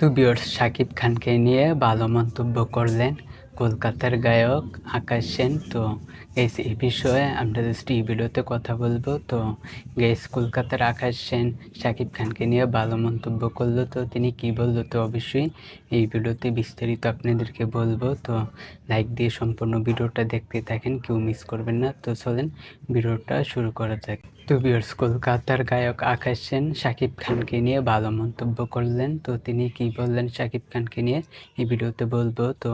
তো ভিউয়ার্স, শাকিব খানকে নিয়ে ভালো মন্তব্য করলেন কলকাতার গায়ক আকাশ সেন। তো গাইস, এই বিষয়ে আমরা জাস্ট এই ভিডিওতে কথা বলবো। তো গাইস, কলকাতার আকাশ সেন শাকিব খানকে নিয়ে ভালো মন্তব্য করলো। তো তিনি কি বললো, তো অবশ্যই এই ভিডিওতে বিস্তারিত আপনাদেরকে বলবো। তো লাইক দিয়ে সম্পূর্ণ ভিডিওটা দেখতে থাকেন, কেউ মিস করবেন না। তো চলেন ভিডিওটা শুরু করা যাক। তো ভিউয়ার্স, কলকাতার গায়ক আকাশ সেন শাকিব খানকে নিয়ে ভালো মন্তব্য করলেন। তো তিনি কি বললেন শাকিব খানকে নিয়ে এই ভিডিওতে বলবো। তো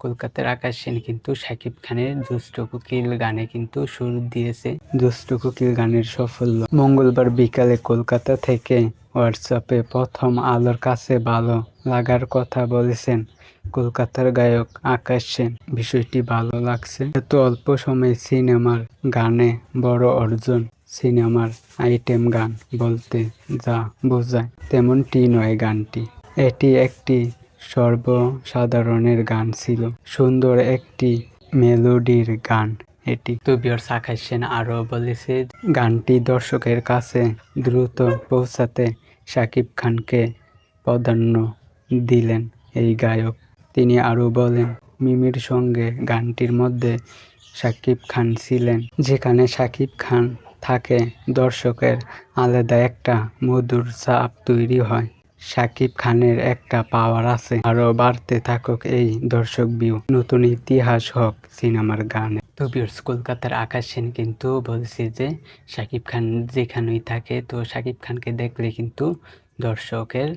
কলকাতার আকাশ সেন কিন্তু শাকিব খানের দুষ্টু কোকিল গানে কিন্তু সুর দিয়েছে। দুষ্টু কোকিল গানের সাফল্য মঙ্গলবার বিকালে কলকাতা থেকে হোয়াটসঅ্যাপে প্রথম আলোর কাছে ভালো লাগার কথা বলেছেন কলকাতার গায়ক আকাশ সেন। বিষয়টি ভালো লাগছে, এত অল্প সময়ে সিনেমার গানে বড় অর্জন। সিনেমার আইটেম গান বলতে যা বোঝায় তেমনটি নয় গানটি। এটি একটি সর্বসাধারণের গান ছিল, সুন্দর একটি মেলোডির গান এটি। তো ভিউয়ার্স, আকাশ সেন আরও বলেছে গানটি দর্শকের কাছে দ্রুত পৌঁছাতে শাকিব খানকে প্রাধান্য দিলেন এই গায়ক। তিনি আরও বলেন, মিমির সঙ্গে গানটির মধ্যে শাকিব খান ছিলেন, যেখানে শাকিব খান থাকে দর্শকের আলাদা একটা মধুর চাপ তৈরি হয়। শাকিব খানের একটা পাওয়ার আছে, আরও বাড়তে থাকুক এই দর্শক ভিউ, নতুন ইতিহাস হোক সিনেমার গানে। তো ভিউয়ার্স, কলকাতার আকাশ সেন কিন্তু বলছে যে শাকিব খান যেখানেই থাকে, তো শাকিব খানকে দেখলে কিন্তু দর্শকের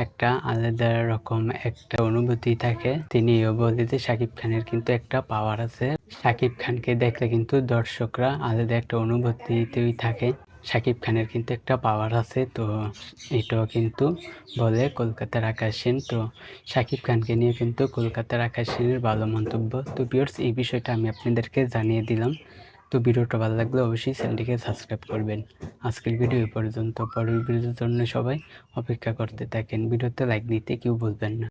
একটা আলাদা রকম একটা অনুভূতি থাকে। তিনিও বলে যে শাকিব খানের কিন্তু একটা পাওয়ার আছে, শাকিব খানকে দেখলে কিন্তু দর্শকরা আলাদা একটা অনুভূতিতেই থাকে। শাকিব খানের কিন্তু একটা পাওয়ার আছে। তো এটাও কিন্তু বলে কলকাতার আকাশ সেন। তো শাকিব খানকে নিয়ে কিন্তু কলকাতার আকাশ সেনের ভালো মন্তব্য। তো ভিউয়ার্স, এই বিষয়টা আমি আপনাদেরকে জানিয়ে দিলাম। তো ভিডিওটা ভালো লাগলে অবশ্যই চ্যানেলটিকে সাবস্ক্রাইব করবেন। আজকের ভিডিও এই পর্যন্ত, পরের ভিডিওর জন্য সবাই অপেক্ষা করতে থাকেন। ভিডিওতে লাইক দিতে কেউ ভুলবেন না।